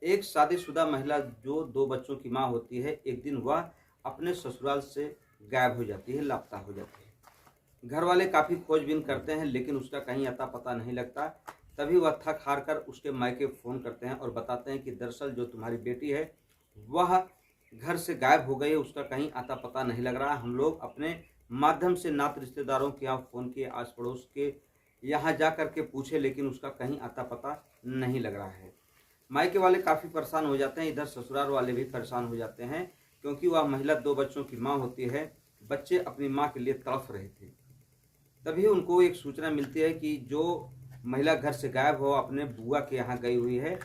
एक शादीशुदा महिला जो 2 बच्चों की माँ होती है, एक दिन वह अपने ससुराल से गायब हो जाती है, लापता हो जाती है। घर वाले काफ़ी खोजबीन करते हैं लेकिन उसका कहीं अता-पता नहीं लगता। तभी वह थक हार कर उसके मायके फ़ोन करते हैं और बताते हैं कि दरअसल जो तुम्हारी बेटी है, वह घर से गायब हो गई है, उसका कहीं अता-पता नहीं लग रहा। हम लोग अपने माध्यम से नाते रिश्तेदारों के यहाँ फ़ोन किए, आस-पड़ोस के यहाँ जा कर के पूछे लेकिन उसका कहीं अता-पता नहीं लग रहा है। मायके वाले काफ़ी परेशान हो जाते हैं, इधर ससुराल वाले भी परेशान हो जाते हैं क्योंकि वह महिला 2 बच्चों की माँ होती है। बच्चे अपनी माँ के लिए तड़फ रहे थे। तभी उनको एक सूचना मिलती है कि जो महिला घर से गायब हो अपने बुआ के यहाँ गई हुई है।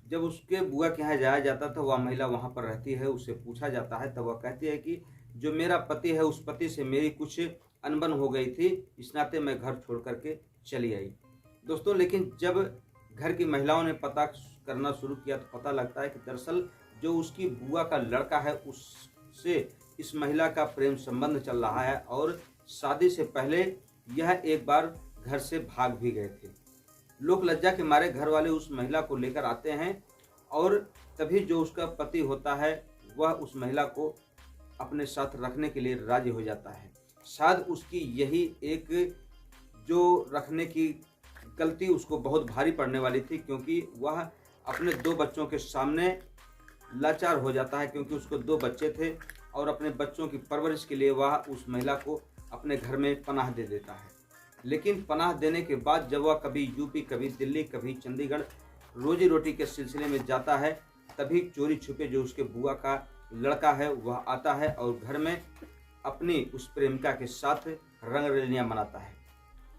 जब उसके बुआ के यहाँ जाया जाता है तो वह महिला वहाँ पर रहती है, उससे पूछा जाता है तब वह कहती है कि जो मेरा पति है उस पति से मेरी कुछ अनबन हो गई थी, इस नाते मैं घर छोड़ कर के चली आई। दोस्तों लेकिन जब घर की महिलाओं ने पता करना शुरू किया तो पता लगता है कि दरअसल जो उसकी बुआ का लड़का है उससे इस महिला का प्रेम संबंध चल रहा है और शादी से पहले यह एक बार घर से भाग भी गए थे। लोक लज्जा के मारे घर वाले उस महिला को लेकर आते हैं और तभी जो उसका पति होता है वह उस महिला को अपने साथ रखने के लिए राजी हो जाता है। शायद उसकी यही एक जो रखने की गलती उसको बहुत भारी पड़ने वाली थी क्योंकि वह अपने 2 बच्चों के सामने लाचार हो जाता है क्योंकि उसको 2 बच्चे थे और अपने बच्चों की परवरिश के लिए वह उस महिला को अपने घर में पनाह दे देता है। लेकिन पनाह देने के बाद जब वह कभी यूपी, कभी दिल्ली, कभी चंडीगढ़ रोजी रोटी के सिलसिले में जाता है, तभी चोरी छुपे जो उसके बुआ का लड़का है वह आता है और घर में अपनी उस प्रेमिका के साथ रंगरलियां मनाता है।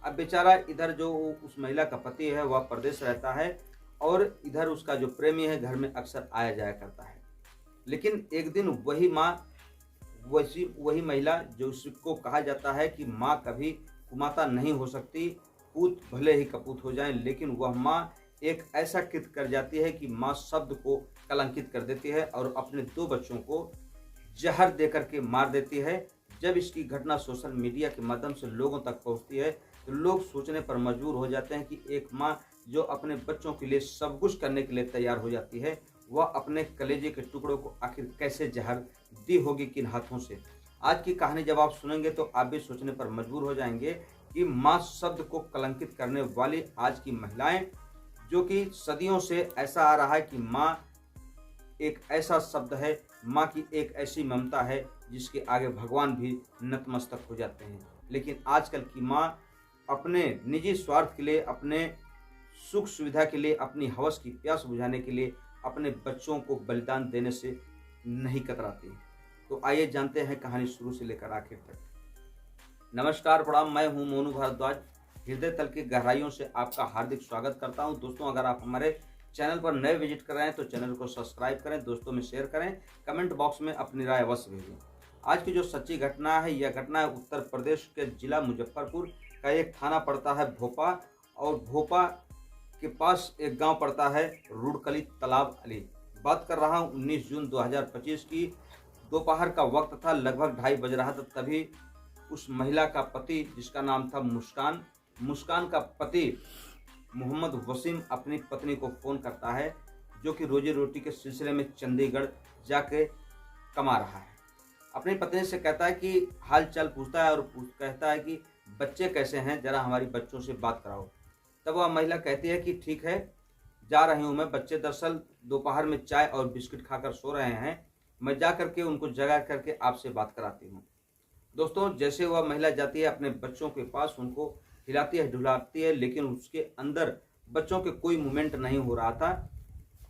अब बेचारा इधर जो उस महिला का पति है वह परदेश रहता है और इधर उसका जो प्रेमी है घर में अक्सर आया जाया करता है। लेकिन एक दिन वही माँ, वही महिला जो उसको कहा जाता है कि माँ कभी कुमाता नहीं हो सकती, पूत भले ही कपूत हो जाए, लेकिन वह माँ एक ऐसा कृत्य कर जाती है कि माँ शब्द को कलंकित कर देती है और अपने 2 बच्चों को जहर देकर के मार देती है। जब इसकी घटना सोशल मीडिया के माध्यम से लोगों तक पहुंचती है तो लोग सोचने पर मजबूर हो जाते हैं कि एक माँ जो अपने बच्चों के लिए सब कुछ करने के लिए तैयार हो जाती है, वह अपने कलेजे के टुकड़ों को आखिर कैसे जहर दी होगी, किन हाथों से। आज की कहानी जब आप सुनेंगे तो आप भी सोचने पर मजबूर हो जाएंगे कि माँ शब्द को कलंकित करने वाली आज की महिलाएं, जो कि सदियों से ऐसा आ रहा है कि माँ एक ऐसा शब्द है, माँ की एक ऐसी ममता है जिसके आगे भगवान भी नतमस्तक हो जाते हैं। लेकिन आजकल की माँ अपने निजी स्वार्थ के लिए, अपने सुख सुविधा के लिए, अपनी हवस की प्यास बुझाने के लिए अपने बच्चों को बलिदान देने से नहीं कतराती। तो आइए जानते हैं कहानी शुरू से लेकर आखिर तक। नमस्कार, प्रणाम, मैं हूं मोनू भारद्वाज। हृदय तल की गहराइयों से आपका हार्दिक स्वागत करता हूं। दोस्तों अगर आप हमारे चैनल पर नए विजिट कर रहे हैं तो चैनल को सब्सक्राइब करें, दोस्तों में शेयर करें, कमेंट बॉक्स में अपनी राय अवश्य भेजें। आज की जो सच्ची घटना है, यह घटना है उत्तर प्रदेश के जिला मुजफ्फरपुर का एक थाना पड़ता है भोपा, और भोपा के पास एक गांव पड़ता है रुड़कली तालाब अली। बात कर रहा हूं 19 जून 2025 की। दोपहर का वक्त था, लगभग 2:30 बज रहा था। तभी उस महिला का पति, जिसका नाम था मुस्कान का पति मोहम्मद वसीम अपनी पत्नी को फ़ोन करता है, जो कि रोजी रोटी के सिलसिले में चंडीगढ़ जाके कमा रहा है। अपनी पत्नी से कहता है कि हाल चाल पूछता है और कहता है कि बच्चे कैसे हैं, ज़रा हमारी बच्चों से बात कराओ। तब वह महिला कहती है कि ठीक है, जा रही हूँ मैं। बच्चे दरअसल दोपहर में चाय और बिस्किट खाकर सो रहे हैं, मैं जा करके उनको जगा करके आपसे बात कराती हूँ। दोस्तों जैसे वह महिला जाती है अपने बच्चों के पास, उनको हिलाती है ढुलाती है, लेकिन उसके अंदर बच्चों के कोई मूवमेंट नहीं हो रहा था।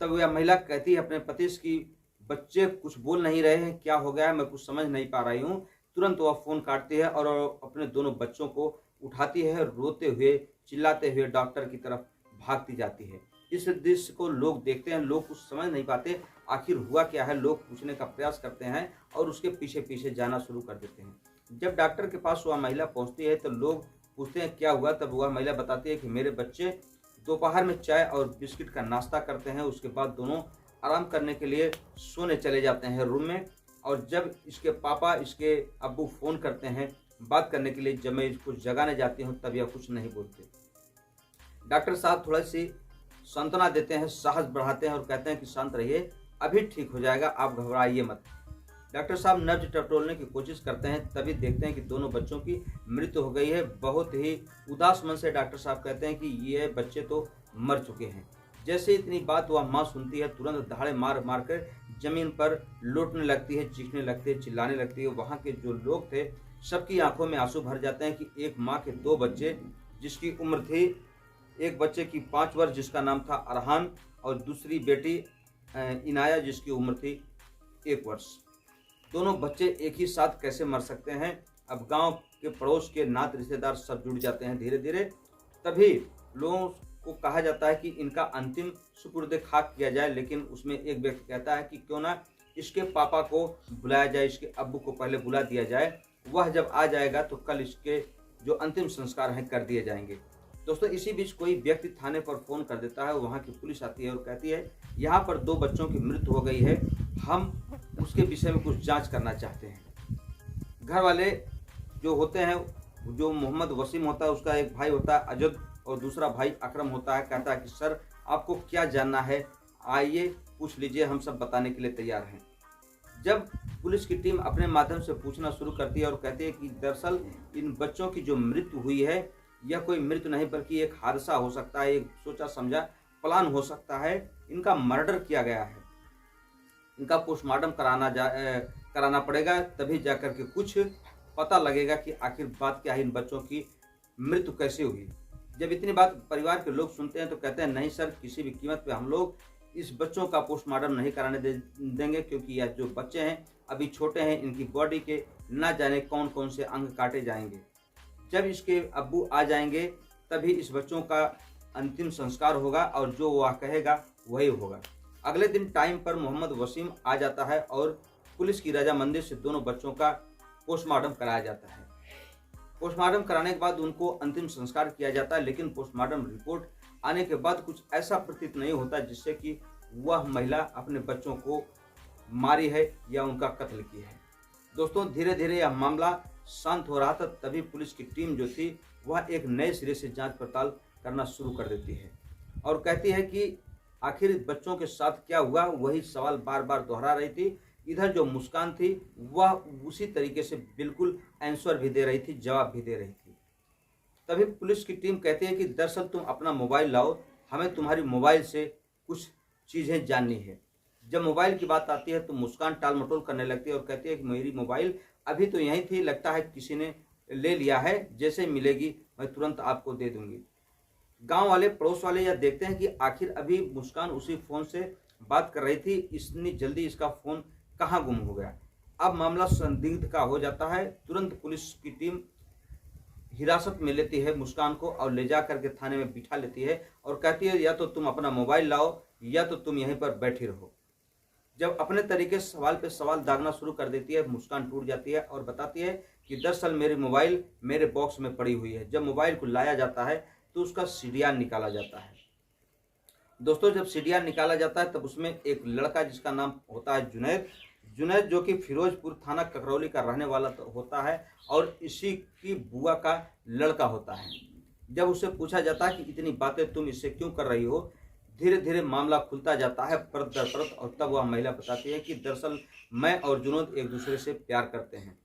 तब वह महिला कहती है अपने पति से कि बच्चे कुछ बोल नहीं रहे हैं, क्या हो गया है, मैं कुछ समझ नहीं पा रही हूँ। तुरंत वह फ़ोन काटती है और अपने दोनों बच्चों को उठाती है, रोते हुए चिल्लाते हुए डॉक्टर की तरफ भागती जाती है। इस दृश्य को लोग देखते हैं, लोग कुछ समझ नहीं पाते आखिर हुआ क्या है। लोग पूछने का प्रयास करते हैं और उसके पीछे पीछे जाना शुरू कर देते हैं। जब डॉक्टर के पास वह महिला पहुंचती है तो लोग पूछते हैं क्या हुआ। तब वह महिला बताती है कि मेरे बच्चे दोपहर में चाय और बिस्किट का नाश्ता करते हैं, उसके बाद दोनों आराम करने के लिए सोने चले जाते हैं रूम में। और जब इसके पापा, इसके अब्बू फ़ोन करते हैं बात करने के लिए, जब मैं इसको जगाने जाती हूँ तब यह कुछ नहीं बोलते। डॉक्टर साहब थोड़ा सी सांत्वना देते हैं, साहस बढ़ाते हैं और कहते हैं कि शांत रहिए, अभी ठीक हो जाएगा, आप घबराइए मत। डॉक्टर साहब नब्ज टटोलने की कोशिश करते हैं, तभी देखते हैं कि दोनों बच्चों की मृत्यु हो गई है। बहुत ही उदास मन से डॉक्टर साहब कहते हैं कि ये बच्चे तो मर चुके हैं। जैसे इतनी बात वह माँ सुनती है, तुरंत दहाड़े मार मार कर जमीन पर लौटने लगती है, चीखने लगती है, चिल्लाने लगती है। वहाँ के जो लोग थे सबकी आंखों में आंसू भर जाते हैं कि एक माँ के दो बच्चे, जिसकी उम्र थी, एक बच्चे की 5 वर्ष जिसका नाम था अरहान और दूसरी बेटी इनाया जिसकी उम्र थी 1 वर्ष। दोनों बच्चे एक ही साथ कैसे मर सकते हैं। अब गांव के पड़ोस के नात रिश्तेदार सब जुड़ जाते हैं धीरे धीरे। तभी लोगों को कहा जाता है कि इनका अंतिम सुपुर्द खाक किया जाए, लेकिन उसमें एक व्यक्ति कहता है कि क्यों ना इसके पापा को बुलाया जाए, इसके अब्बू को पहले बुला दिया जाए, वह जब आ जाएगा तो कल इसके जो अंतिम संस्कार हैं कर दिए जाएंगे। दोस्तों इसी बीच कोई व्यक्ति थाने पर फोन कर देता है, वहाँ की पुलिस आती है और कहती है यहाँ पर 2 बच्चों की मृत्यु हो गई है, हम उसके विषय में कुछ जांच करना चाहते हैं। घर वाले जो होते हैं, जो मोहम्मद वसीम होता है, उसका एक भाई होता है अजद और दूसरा भाई अकरम होता है, कहता है कि सर आपको क्या जानना है, आइए पूछ लीजिए, हम सब बताने के लिए तैयार हैं। जब पुलिस की टीम अपने माध्यम से पूछना शुरू करती है और कहती है कि दरअसल इन बच्चों की जो मृत्यु हुई है यह कोई मृत्यु नहीं बल्कि एक हादसा हो सकता है, एक सोचा समझा प्लान हो सकता है, इनका मर्डर किया गया है, इनका पोस्टमार्टम कराना पड़ेगा, तभी जाकर के कुछ पता लगेगा कि आखिर बात क्या है, इन बच्चों की मृत्यु कैसे हुई। जब इतनी बात परिवार के लोग सुनते हैं तो कहते हैं नहीं सर, किसी भी कीमत पे हम लोग इस बच्चों का पोस्टमार्टम नहीं कराने देंगे, क्योंकि यह जो बच्चे हैं अभी छोटे हैं, इनकी बॉडी के ना जाने कौन कौन से अंग काटे जाएंगे। जब इसके अब्बू आ जाएंगे तभी इस बच्चों का अंतिम संस्कार होगा और जो वह कहेगा वही होगा। अगले दिन टाइम पर मोहम्मद वसीम आ जाता है और पुलिस की रजामंदी से दोनों बच्चों का पोस्टमार्टम कराया जाता है। पोस्टमार्टम कराने के बाद उनको अंतिम संस्कार किया जाता है, लेकिन पोस्टमार्टम रिपोर्ट आने के बाद कुछ ऐसा प्रतीत नहीं होता जिससे कि वह महिला अपने बच्चों को मारी है या उनका कत्ल की है। दोस्तों धीरे धीरे यह मामला शांत हो रहा था, तभी पुलिस की टीम जो थी वह एक नए सिरे से जांच पड़ताल करना शुरू कर देती है और कहती है कि आखिर बच्चों के साथ क्या हुआ, वही सवाल बार बार दोहरा रही थी। इधर जो मुस्कान थी वह उसी तरीके से बिल्कुल आंसर भी दे रही थी, जवाब भी दे रही थी। तभी पुलिस की टीम कहती है कि दरअसल तुम अपना मोबाइल लाओ, हमें तुम्हारी मोबाइल से कुछ चीज़ें जाननी है। जब मोबाइल की बात आती है तो मुस्कान टाल मटोल करने लगती है और कहती है कि मेरी मोबाइल अभी तो यहीं थी, लगता है किसी ने ले लिया है, जैसे मिलेगी मैं तुरंत आपको दे दूंगी। गांव वाले पड़ोस वाले यह देखते हैं कि आखिर अभी मुस्कान उसी फ़ोन से बात कर रही थी, इतनी जल्दी इसका फ़ोन कहाँ गुम हो गया। अब मामला संदिग्ध का हो जाता है। तुरंत पुलिस की टीम हिरासत में लेती है मुस्कान को और ले जा करके थाने में बिठा लेती है और कहती है या तो तुम अपना मोबाइल लाओ या तो तुम यहीं पर बैठी रहो। जब अपने तरीके से सवाल पे सवाल दागना शुरू कर देती है, मुस्कान टूट जाती है और बताती है कि दरअसल मेरी मोबाइल मेरे बॉक्स में पड़ी हुई है। जब मोबाइल को लाया जाता है तो उसका सीडीआर निकाला जाता है। दोस्तों जब सीडीआर निकाला जाता है तब उसमें एक लड़का जिसका नाम होता है जुनैद जो कि फिरोजपुर थाना ककरौली का रहने वाला होता है और इसी की बुआ का लड़का होता है। जब उससे पूछा जाता है कि इतनी बातें तुम इससे क्यों कर रही हो, धीरे धीरे मामला खुलता जाता है परत दर परत और तब वह महिला बताती है कि दरअसल मैं और जुनैद एक दूसरे से प्यार करते हैं।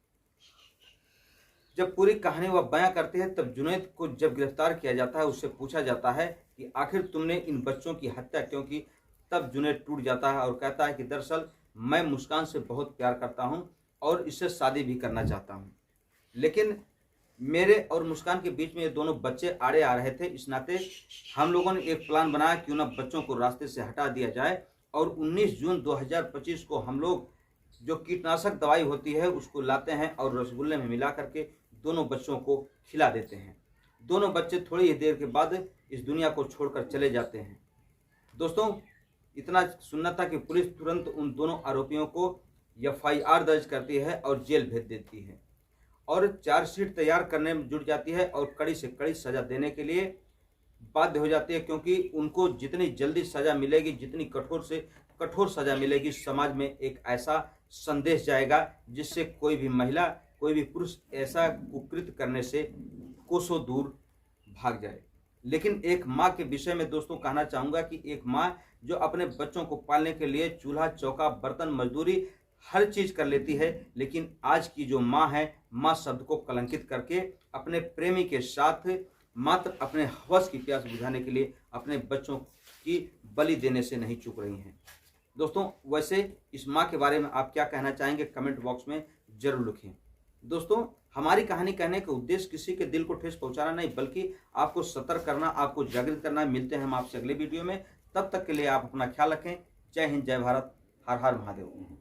जब पूरी कहानी वह बयां करते हैं तब जुनैद को जब गिरफ्तार किया जाता है उससे पूछा जाता है कि आखिर तुमने इन बच्चों की हत्या क्यों की। तब जुनैद टूट जाता है और कहता है कि दरअसल मैं मुस्कान से बहुत प्यार करता हूं और इससे शादी भी करना चाहता हूं, लेकिन मेरे और मुस्कान के बीच में ये दोनों बच्चे आड़े आ रहे थे। इस नाते हम लोगों ने एक प्लान बनाया क्यों ना बच्चों को रास्ते से हटा दिया जाए और 19 जून 2025 को हम लोग जो कीटनाशक दवाई होती है उसको लाते हैं और रसगुल्ले में मिला करके दोनों बच्चों को खिला देते हैं। दोनों बच्चे थोड़ी ही देर के बाद इस दुनिया को छोड़कर चले जाते हैं। दोस्तों इतना सुनना था कि पुलिस तुरंत उन दोनों आरोपियों को FIR दर्ज करती है और जेल भेज देती है और चार्जशीट तैयार करने में जुट जाती है और कड़ी से कड़ी सज़ा देने के लिए बाध्य हो जाती है, क्योंकि उनको जितनी जल्दी सज़ा मिलेगी, जितनी कठोर से कठोर सज़ा मिलेगी, समाज में एक ऐसा संदेश जाएगा जिससे कोई भी महिला, कोई भी पुरुष ऐसा कुकृत्य करने से कोसों दूर भाग जाए। लेकिन एक माँ के विषय में दोस्तों कहना चाहूँगा कि एक माँ जो अपने बच्चों को पालने के लिए चूल्हा चौका बर्तन मजदूरी हर चीज़ कर लेती है, लेकिन आज की जो माँ है, माँ शब्द को कलंकित करके अपने प्रेमी के साथ मात्र अपने हवस की प्यास बुझाने के लिए अपने बच्चों की बलि देने से नहीं चूक रही हैं। दोस्तों वैसे इस माँ के बारे में आप क्या कहना चाहेंगे, कमेंट बॉक्स में जरूर लिखें। दोस्तों हमारी कहानी कहने का उद्देश्य किसी के दिल को ठेस पहुंचाना नहीं, बल्कि आपको सतर्क करना, आपको जागृत करना। मिलते हैं हम आपसे अगले वीडियो में, तब तक के लिए आप अपना ख्याल रखें। जय हिंद, जय भारत, हर हर महादेव।